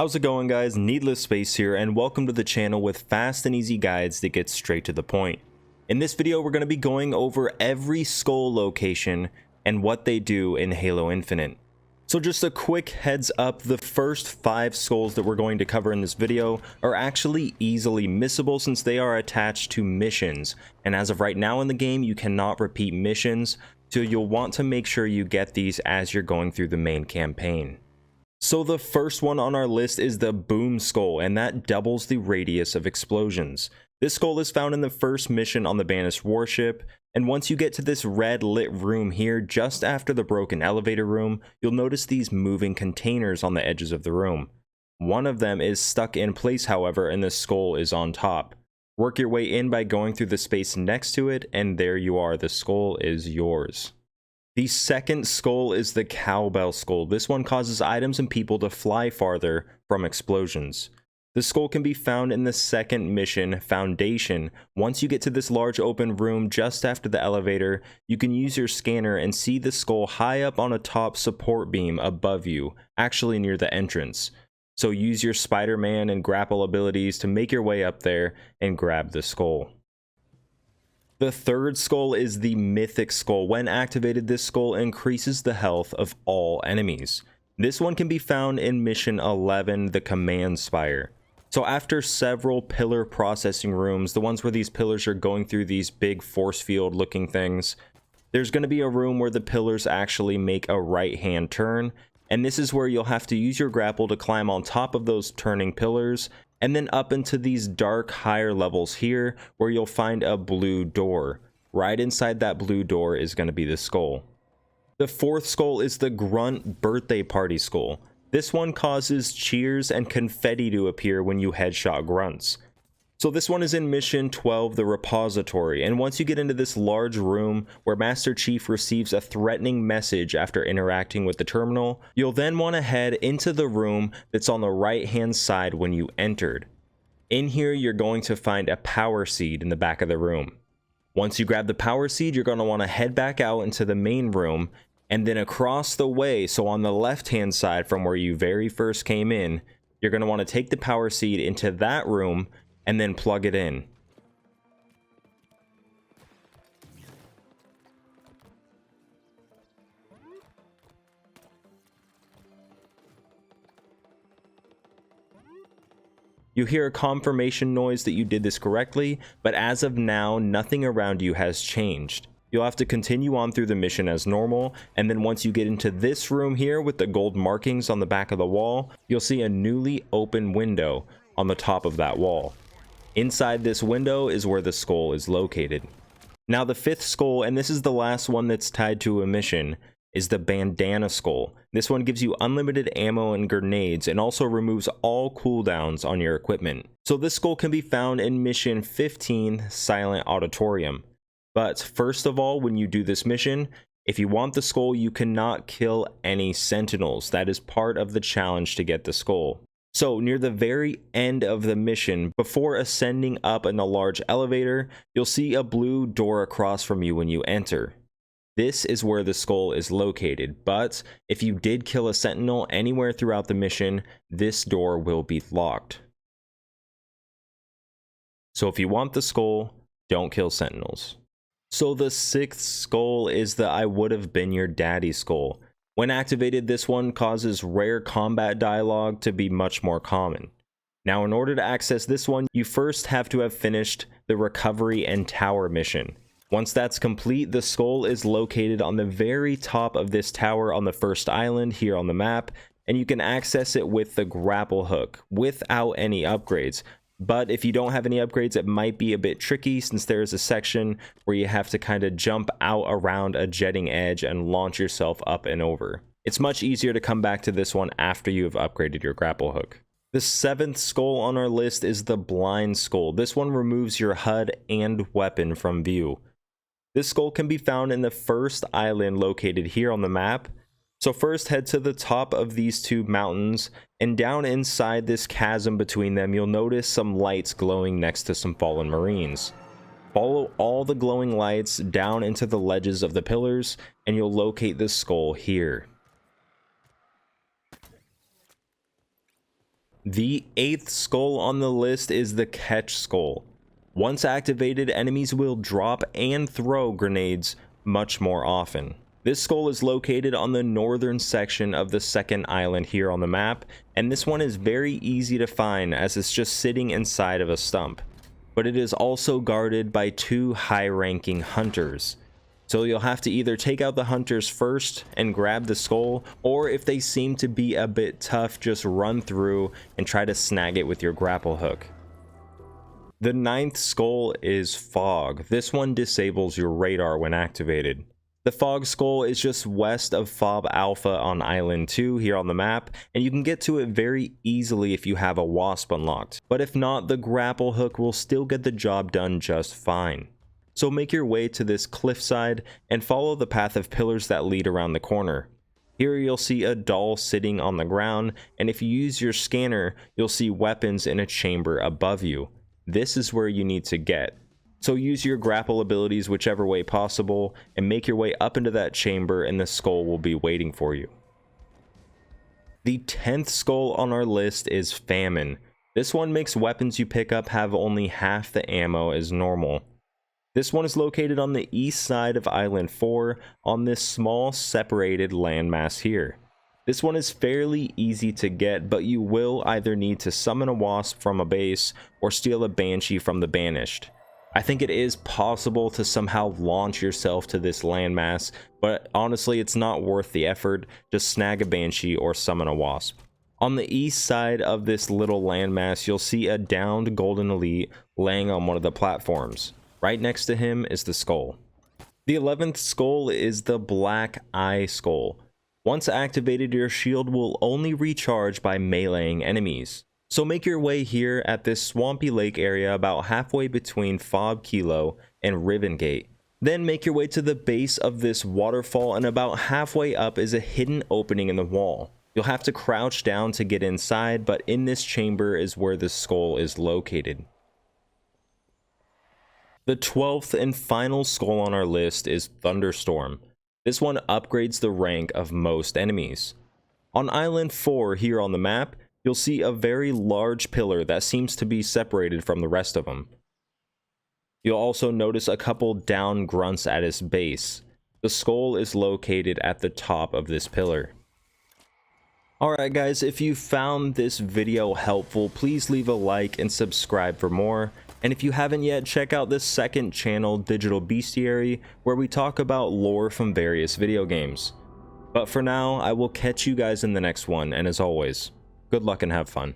How's it going, guys? NeedlessSpace here, and welcome to the channel with fast and easy guides that get straight to the point. In this video, we're going to be going over every skull location and what they do in Halo Infinite. So just a quick heads up, the first 5 skulls that we're going to cover in this video are actually easily missable since they are attached to missions, and as of right now in the game, you cannot repeat missions, so you'll want to make sure you get these as you're going through the main campaign. So the first one on our list is the Boom Skull, and that doubles the radius of explosions. This skull is found in the first mission on the banished warship, and once you get to this red lit room here just after the broken elevator room, you'll notice these moving containers on the edges of the room. One of them is stuck in place, however, and the skull is on top. Work your way in by going through the space next to it, and there you are, the skull is yours. The second skull is the Cowbell Skull. This one causes items and people to fly farther from explosions. The skull can be found in the second mission, Foundation. Once you get to this large open room just after the elevator, you can use your scanner and see the skull high up on a top support beam above you, actually near the entrance. So use your Spider-Man and grapple abilities to make your way up there and grab the skull. The third skull is the Mythic Skull. When activated, this skull increases the health of all enemies. This one can be found in Mission 11, the Command Spire. So after several pillar processing rooms, the ones where these pillars are going through these big force field looking things, there's going to be a room where the pillars actually make a right-hand turn, and this is where you'll have to use your grapple to climb on top of those turning pillars, and then up into these dark higher levels here where you'll find a blue door. Right inside that blue door is going to be the skull. The fourth skull is the Grunt Birthday Party Skull. This one causes cheers and confetti to appear when you headshot grunts. So this one is in Mission 12, the Repository, and once you get into this large room where Master Chief receives a threatening message after interacting with the terminal, you'll then want to head into the room that's on the right hand side when you entered. In here, you're going to find a power seed in the back of the room. Once you grab the power seed, you're going to want to head back out into the main room, and then across the way, so on the left hand side from where you very first came in, you're going to want to take the power seed into that room and then plug it in. You hear a confirmation noise that you did this correctly, but as of now, nothing around you has changed. You'll have to continue on through the mission as normal, and then once you get into this room here with the gold markings on the back of the wall, you'll see a newly open window on the top of that wall. Inside this window is where the skull is located. Now the fifth skull, and this is the last one that's tied to a mission, is the Bandana Skull. This one gives you unlimited ammo and grenades and also removes all cooldowns on your equipment. So this skull can be found in Mission 15, Silent Auditorium. But first of all, when you do this mission, if you want the skull, you cannot kill any sentinels. That is part of the challenge to get the skull. So near the very end of the mission, before ascending up in the large elevator, you'll see a blue door across from you when you enter. This is where the skull is located, but if you did kill a sentinel anywhere throughout the mission, this door will be locked. So if you want the skull, don't kill sentinels. So the sixth skull is the I would have been your daddy skull. When activated, this one causes rare combat dialogue to be much more common. Now, in order to access this one, you first have to have finished the Recovery and Tower mission. Once that's complete, the skull is located on the very top of this tower on the first island here on the map, and you can access it with the grapple hook without any upgrades. But if you don't have any upgrades, it might be a bit tricky since there's a section where you have to kind of jump out around a jetting edge and launch yourself up and over. It's much easier to come back to this one after you have upgraded your grapple hook. The seventh skull on our list is the Blind Skull. This one removes your HUD and weapon from view. This skull can be found in the first island located here on the map. So first head to the top of these two mountains, and down inside this chasm between them, you'll notice some lights glowing next to some fallen marines. Follow all the glowing lights down into the ledges of the pillars, and you'll locate the skull here. The 8th skull on the list is the Catch Skull. Once activated, enemies will drop and throw grenades much more often. This skull is located on the northern section of the second island here on the map, and this one is very easy to find as it's just sitting inside of a stump. But it is also guarded by 2 high-ranking hunters. So you'll have to either take out the hunters first and grab the skull, or if they seem to be a bit tough, just run through and try to snag it with your grapple hook. The 9th skull is Fog. This one disables your radar when activated. The Fog Skull is just west of Fob Alpha on Island 2 here on the map, and you can get to it very easily if you have a Wasp unlocked. But if not, the grapple hook will still get the job done just fine. So make your way to this cliffside and follow the path of pillars that lead around the corner. Here you'll see a doll sitting on the ground, and if you use your scanner, you'll see weapons in a chamber above you. This is where you need to get. So use your grapple abilities whichever way possible, and make your way up into that chamber, and the skull will be waiting for you. The 10th skull on our list is Famine. This one makes weapons you pick up have only half the ammo as normal. This one is located on the east side of Island 4 on this small separated landmass here. This one is fairly easy to get, but you will either need to summon a Wasp from a base or steal a Banshee from the Banished. I think it is possible to somehow launch yourself to this landmass, but honestly it's not worth the effort. Just snag a Banshee or summon a Wasp. On the east side of this little landmass, you'll see a downed Golden Elite laying on one of the platforms. Right next to him is the skull. The 11th skull is the Black Eye Skull. Once activated, your shield will only recharge by meleeing enemies. So make your way here at this swampy lake area about halfway between Fob Kilo and Ribbon Gate. Then make your way to the base of this waterfall, and about halfway up is a hidden opening in the wall. You'll have to crouch down to get inside, but in this chamber is where the skull is located. The 12th and final skull on our list is Thunderstorm. This one upgrades the rank of most enemies. On Island 4 here on the map, you'll see a very large pillar that seems to be separated from the rest of them. You'll also notice a couple down grunts at its base. The skull is located at the top of this pillar. Alright guys, if you found this video helpful, please leave a like and subscribe for more. And if you haven't yet, check out this second channel, Digital Bestiary, where we talk about lore from various video games. But for now, I will catch you guys in the next one, and as always, good luck and have fun.